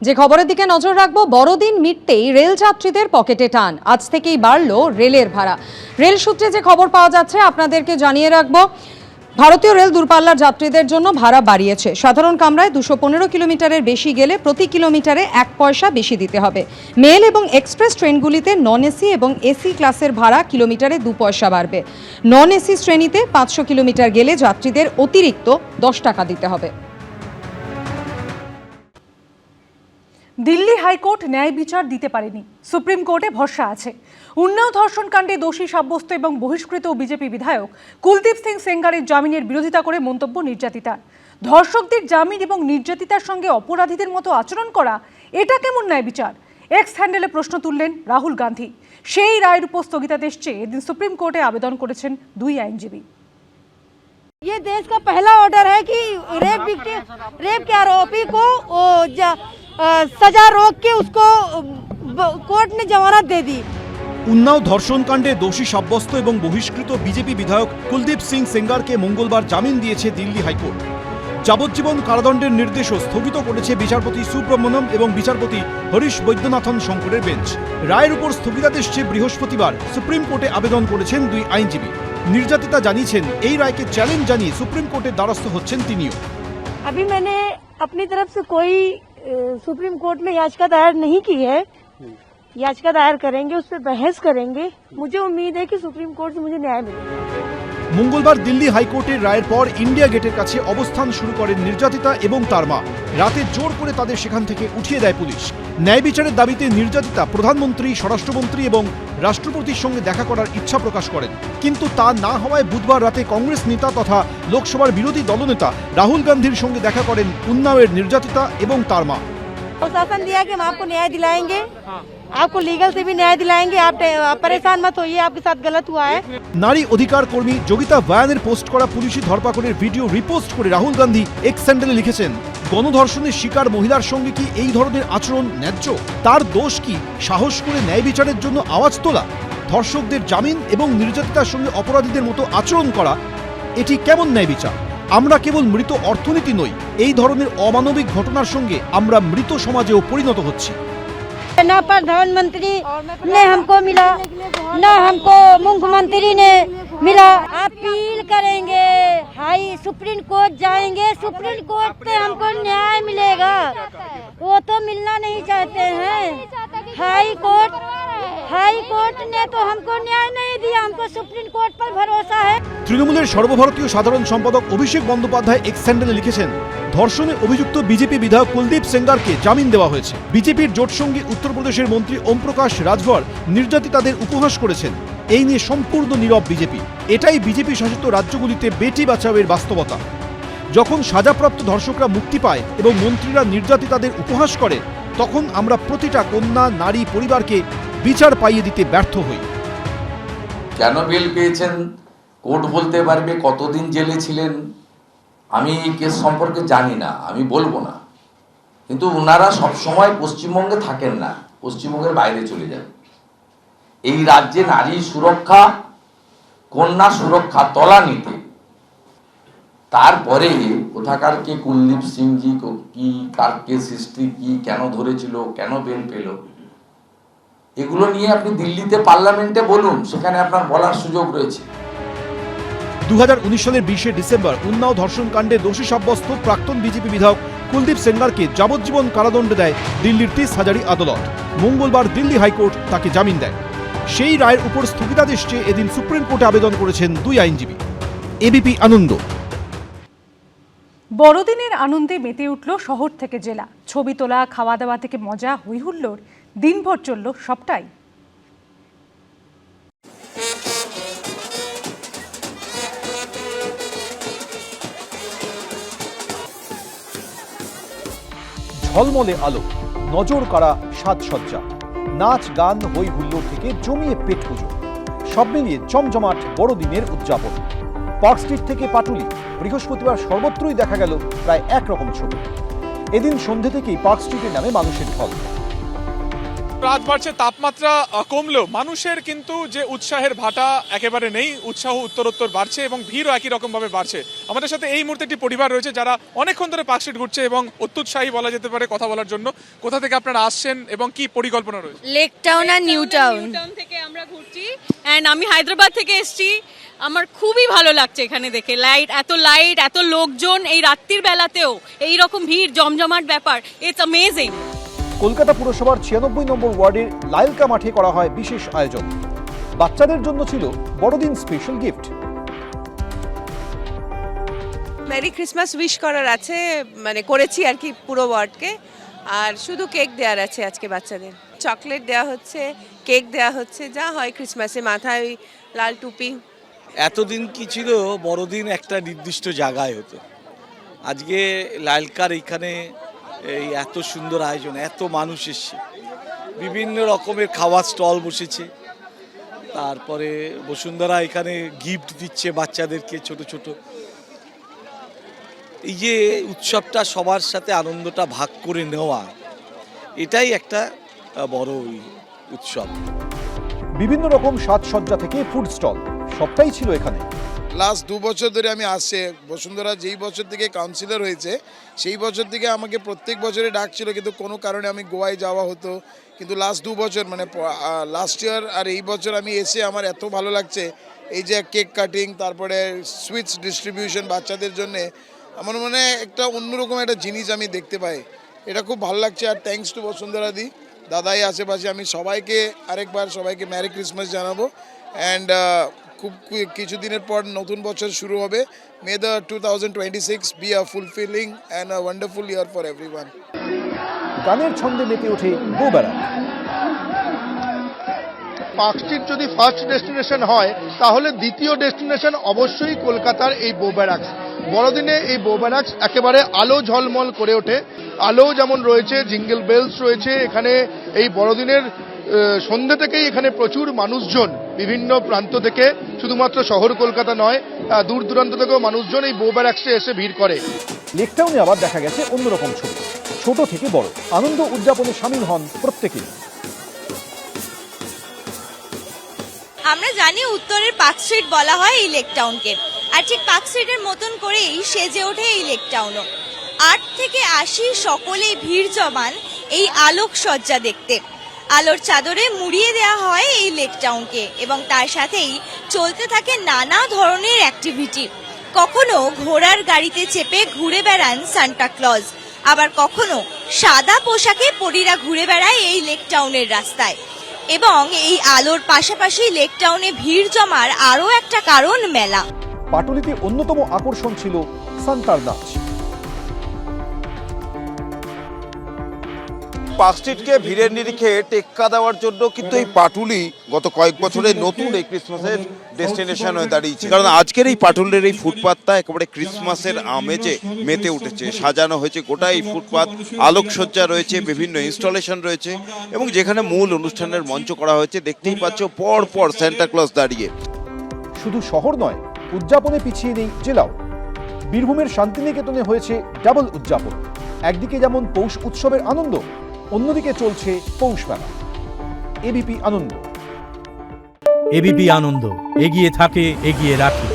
যে খবরের দিকে নজর রাখবো, বড়দিন মিটতেই রেল যাত্রীদের পকেটে টান। আজ থেকেই বাড়লো রেলের ভাড়া। রেল সূত্রে যে খবর পাওয়া যাচ্ছে আপনাদেরকে জানিয়ে রাখবো, ভারতীয় রেল দূরপাল্লার যাত্রীদের জন্য ভাড়া বাড়িয়েছে। সাধারণ কামরায় 215 কিলোমিটারের বেশি গেলে প্রতি কিলোমিটারে 1 পয়সা বেশি দিতে হবে। মেল এবং এক্সপ্রেস ট্রেনগুলিতে নন এসি এবং এসি ক্লাসের ভাড়া কিলোমিটারে 2 পয়সা বাড়বে। নন এসি শ্রেণীতে 500 কিলোমিটার গেলে যাত্রীদের অতিরিক্ত 10 টাকা দিতে হবে। দিল্লি হাইকোর্ট ন্যায় বিচার দিতে পারেনি, সুপ্রিম কোর্টে ভরসা আছে। উন্নাও ধর্ষণ কাণ্ডে দোষী সাব্যস্ত এবং বহিষ্কৃত বিজেপি বিধায়ক কুলদীপ সিং সেঙ্গারের জামিনের বিরোধিতা করে মন্তব্য নির্যাতিতার। ধর্ষকদের জামিন এবং নির্যাতিতার সঙ্গে অপরাধীদের মতো আচরণ করা, এটা কেমন ন্যায় বিচার? এক্স হ্যান্ডেলে প্রশ্ন তুললেন রাহুল গান্ধী। সেই রায়ের উপর স্থগিতাদেশ চেয়ে এদিন সুপ্রিম কোর্টে আবেদন করেছেন 2 আইনজীবী। ये देश का पहला ऑर्डर है कि रेप के आरोपी को सजा रोक के उसको कोर्ट ने जमानत दे दी। উন্নাও ধর্ষণ কাণ্ডে দোষী সাব্যস্ত এবং বহিষ্কৃত বিজেপি বিধায়ক কুলদীপ সিং সেঙ্গারকে মঙ্গলবার জামিন দিয়েছে দিল্লি হাইকোর্ট। যাবজ্জীবন কারাদণ্ডের নির্দেশও স্থগিত করেছে বিচারপতি সুব্রমণ্যম এবং বিচারপতি হরিশ বৈদ্যনাথন শঙ্করের বেঞ্চ। রায়ের উপর স্থগিতাদেশ চেয়ে বৃহস্পতিবার সুপ্রিম কোর্টে আবেদন করেছেন 2 আইনজীবী। নির্যাতিতা জানিয়েছেন এই রায়কে চ্যালেঞ্জ জানিয়ে সুপ্রিম কোর্টের দ্বারস্থ হচ্ছেন তিনিও। अभी मैंने अपनी तरफ से कोई सुप्रीम कोर्ट में याचिका दायर नहीं की है। याचिका दायर करेंगे, उस पर बहस करेंगे। मुझे उम्मीद है कि सुप्रीम कोर्ट से मुझे न्याय मिलेगा। মঙ্গলবার দিল্লি হাইকোর্টের রায়ের পর ইন্ডিয়া গেটের কাছে অবস্থান শুরু করেন নির্যাতিতা এবং তার মা। রাতে জোর করে তাদের সেখান থেকে উঠিয়ে দেয় পুলিশ। ন্যায় বিচারের দাবিতে নির্যাতিতা প্রধানমন্ত্রী, স্বরাষ্ট্রমন্ত্রী এবং রাষ্ট্রপতির সঙ্গে দেখা করার ইচ্ছা প্রকাশ করেন, কিন্তু তা না হওয়ায় বুধবার রাতে কংগ্রেস নেতা তথা লোকসভার বিরোধী দলনেতা রাহুল গান্ধীর সঙ্গে দেখা করেন উন্নাওয়ের নির্যাতিতা এবং তার মা। शासन दिया कि हम आपको न्याय दिलाएंगे, आपको लीगल से भी न्याय दिलाएंगे। आप परेशान मत होइए, आपके साथ गलत हुआ है। নারী অধিকার কর্মী যোগিতা ভায়ানের পোস্ট করা পুলিশি ধরপাকড়ের ভিডিও রিপোস্ট করে রাহুল গান্ধী এক্স হ্যান্ডেলে লিখেছেন, গণধর্ষণের শিকার মহিলার সঙ্গে কি এই ধরনের আচরণ ন্যায্য? তার দোষ কি সাহস করে ন্যায় বিচারের জন্য আওয়াজ তোলা? ধর্ষকদের জামিন এবং নির্যাতিতার সঙ্গে অপরাধীদের মতো আচরণ করা, এটি কেমন ন্যায় বিচার? আমরা কেবল মৃত অর্থনীতি নই, এই ধরনের অমানবিক ঘটনার সঙ্গে আমরা মৃত সমাজেও পরিণত হচ্ছি। ना प्रधानमंत्री ने हमको मिला, ना हमको मुख्यमंत्री ने मिला। अपील करेंगे, हाई सुप्रीम कोर्ट जाएंगे, सुप्रीम कोर्ट पे हमको न्याय मिलेगा। वो तो मिलना नहीं चाहते हैं। हाई कोर्ट ने तो हमको न्याय नहीं दिया, हमको सुप्रीम कोर्ट पर भरोसा है। তৃণমূলের সর্বভারতীয় সাধারণ সম্পাদক অভিষেক বন্দ্যোপাধ্যায় এক্স হ্যান্ডেলে লিখেছেন, ধর্ষণে অভিযুক্ত বিজেপি বিধায়ক কুলদীপ সেঙ্গারকে জামিন দেওয়া হয়েছে। বিজেপির জোটসঙ্গী উত্তরপ্রদেশের মন্ত্রী ওমপ্রকাশ রাজভর নির্যাতিতাদের উপহাস করেছেন। এই নিয়ে সম্পূর্ণ নীরব বিজেপি। এটাই বিজেপি শাসিত রাজ্যগুলিতে বেটি বাঁচাওয়ের বাস্তবতা। যখন সাজাপ্রাপ্ত ধর্ষকরা মুক্তি পায় এবং মন্ত্রীরা নির্যাতিতাদের উপহাস করে, তখন আমরা প্রতিটা কন্যা, নারী, পরিবারকে বিচার পাইয়ে দিতে ব্যর্থ হই। কেন বেল পেয়েছেন কোর্ট বলতে পারবে, কতদিন জেলে ছিলেন আমি এই কেস সম্পর্কে জানি না, আমি বলবো না। কিন্তু ওনারা সবসময় পশ্চিমবঙ্গে থাকেন না, পশ্চিমবঙ্গের বাইরে চলে যান। এই রাজ্যে নারী সুরক্ষা, কন্যা সুরক্ষা তলানিতে। তারপরে কোথাকার কে কুলদীপ সিংজি কি, কার কেস হিস্ট্রি কি, কেন ধরেছিল, কেন বেল পেল, এগুলো নিয়ে আপনি দিল্লিতে পার্লামেন্টে বলুন, সেখানে আপনার বলার সুযোগ রয়েছে। 2019 সালের 20শে ডিসেম্বর উন্নাও ধর্ষণ কাণ্ডে দোষী সাব্যস্ত প্রাক্তন বিজেপি বিধায়ক কুলদীপ সেঙ্গারকে যাবজ্জীবন কারাদণ্ড দেয় দিল্লির 30 হাজারি আদালত। মঙ্গলবার দিল্লি হাইকোর্ট তাকে জামিন দেয়। সেই রায়ের উপর স্থগিতাদেশ চেয়ে এদিন সুপ্রিম কোর্টে আবেদন করেছেন 2 আইনজীবী। এবিপি আনন্দ। বড়দিনের আনন্দে মেতে উঠল শহর থেকে জেলা। ছবি তোলা, খাওয়া দাওয়া থেকে মজা, হইহুল্লোড়, দিনভর চলল সবটাই। ঝলমলে আলো, নজর কাড়া সাজসজ্জা, নাচ, গান, হই হুল্লোড় থেকে জমিয়ে পেট পুজো, সব মিলিয়ে জমজমাট বড়দিনের উদযাপন। পার্ক স্ট্রিট থেকে পাটুলি, বৃহস্পতিবার সর্বত্রই দেখা গেল প্রায় একরকম ছবি। এদিন সন্ধে থেকেই পার্ক স্ট্রিটের নামে মানুষের ঢল। রাত বাড়ছে, তাপমাত্রা কমলেও মানুষের কিন্তু যে উৎসাহের ভাটা একেবারে নেই। উৎসাহ উত্তরোত্তর বাড়ছে এবং ভিড়ও একই রকম ভাবে বাড়ছে। আমাদের সাথে এই মুহূর্তে একটি পরিবার রয়েছে যারা অনেকক্ষণ ধরে পার্ক স্ট্রিট ঘুরছে এবং অত্যুৎসাহী বলা যেতে পারে কথা বলার জন্য। কোথা থেকে আপনারা আসছেন এবং কি পরিকল্পনা রয়েছে? লেক টাউন আর নিউ টাউন থেকে আমরা ঘুরছি এন্ড আমি হায়দ্রাবাদ থেকে এসেছি। আমার খুবই ভালো লাগছে এখানে দেখে, লাইট, এত লোকজন এই রাত্রির বেলাতেও এই রকম ভিড় জমজমাট ব্যাপার, ইটস অ্যামেজিং। কলকাতা পুরসভার 96 নম্বর ওয়ার্ডের লাইলকা মাঠে করা হয় বিশেষ আয়োজন। বাচ্চাদের জন্য ছিল বড়দিন special gift. Merry Christmas wish করার আছে, মানে করেছি আর কি পুরো ওয়ার্ডকে। আর শুধু কেক দেওয়ার আছে আজকে বাচ্চাদের, চকলেট দেওয়া হচ্ছে, কেক দেওয়া হচ্ছে, যা হয় ক্রিসমাসে, মাথায় ওই লাল টুপি। এতদিন কি ছিল, বড়দিন একটা নির্দিষ্ট জায়গায় হতো। আজকে লালকার এইখানে এই এত সুন্দর আয়োজন, এত মানুষ এসছে, বিভিন্ন রকমের খাওয়ার স্টল বসেছে। তারপরে বসুন্ধরা এখানে গিফট দিচ্ছে বাচ্চাদেরকে ছোট ছোট। এই যে উৎসবটা, সবার সাথে আনন্দটা ভাগ করে নেওয়া, এটাই একটা বড় উৎসব। বিভিন্ন রকম সাজসজ্জা থেকে ফুড স্টল সবটাই ছিল এখানে। লাস্ট 2 বছর ধরে আমি আসছে। বসুন্ধরা যেই বছর থেকে কাউন্সিলর হয়েছে সেই বছর থেকে আমাকে প্রত্যেক বছরে ডাকছিল, কিন্তু কোনো কারণে আমি গোয়ায় যাওয়া হতো। কিন্তু লাস্ট 2 বছর মানে লাস্ট ইয়ার আর এই বছর আমি এসে আমার এত ভালো লাগছে। এই যে কেক কাটিং, তারপরে সুইটস ডিস্ট্রিবিউশন বাচ্চাদের জন্য, আমার মনে হয় একটা অন্যরকম একটা জিনিস আমি দেখতে পাই। এটা খুব ভালো লাগছে। আর থ্যাঙ্কস টু বসুন্ধরা দি, দাদাই আশেপাশে। আমি সবাইকে আরেকবার সবাইকে ম্যারি ক্রিসমাস জানাবো। অ্যান্ড খুব কিছুদিনের পর নতুন বছর শুরু হবে। May the 2026 be a fulfilling and a wonderful year for everyone. গানের ছন্দে মেতে ওঠে বউবেড়াক। পার্ক স্ট্রিট যদি ফার্স্ট ডেস্টিনেশন হয়, তাহলে দ্বিতীয় ডেস্টিনেশন অবশ্যই কলকাতার এই বউবেড়াক্স। বড়দিনে এই বউবেড়াক্স একেবারে আলো ঝলমল করে ওঠে। আলো যেমন রয়েছে, জিঙ্গল বেলস রয়েছে এখানে। এই বড়দিনের সন্ধ্যে থেকেই এখানে প্রচুর মানুষজন বিভিন্ন প্রান্ত থেকে, শুধুমাত্র শহর কলকাতা নয়, দূর দূরান্ত থেকেও মানুষজন এই বউবেড়াক্সে এসে ভিড় করে। লেকটাউনে আবার দেখা গেছে অন্যরকম ছবি। ছোট থেকে বড় আনন্দ উদযাপনে সামিল হন প্রত্যেকেই। আমরা জানি উত্তরের পার্ক স্ট্রিট বলা হয় এই লেক টাউনকে, আর ঠিক পার্ক স্ট্রিটের মতন করেই সেজে ওঠে এই লেক টাউনও। 8 থেকে 80 সকলেই ভিড় জমান এই আলোকসজ্জা দেখতে। আলোর চাদরে মুড়িয়ে দেওয়া হয় এই লেক টাউনকে এবং তার সাথেই চলতে থাকে নানা ধরনের অ্যাক্টিভিটি। কখনো ঘোড়ার গাড়িতে চেপে ঘুরে বেড়ান সান্টা ক্লজ, আবার কখনো সাদা পোশাকে পরীরা ঘুরে বেড়ায় এই লেক টাউনের রাস্তায়। এবং এই আলোর পাশাপাশি লেক টাউনে ভিড় জমার আরও একটা কারণ মেলা। পাটুলিতে অন্যতম আকর্ষণ ছিল সান্তার নাচ। পার্ক স্ট্রিটকে ভিড়ের নিরিখে টেক্কা দেওয়ার জন্য কিন্তু এই পাটুলি গত কয়েক বছরে নতুন এই ক্রিসমাসের ডেস্টিনেশন হয়ে দাঁড়িয়েছে। কারণ আজকের এই পাটুলির এই ফুটপাতটা একেবারে ক্রিসমাসের আমেজে মেতে উঠেছে। সাজানো হয়েছে গোটা এই ফুটপাত, আলোকসজ্জা রয়েছে, বিভিন্ন ইনস্টলেশন রয়েছে এবং যেখানে মূল অনুষ্ঠানের মঞ্চ করা হয়েছে দেখতেই পাচ্ছ পর পর সান্টা ক্লজ দাঁড়িয়ে। শুধু শহর নয়, উদযাপনে পিছিয়ে নেই জেলাও। বীরভূমের শান্তিনিকেতনে হয়েছে ডাবল উদযাপন। একদিকে যেমন পৌষ উৎসবের আনন্দ, অন্যদিকে চলছে পৌষ মেলা। এবিপি আনন্দ। এবিপি আনন্দ, এগিয়ে থাকে, এগিয়ে রাখে।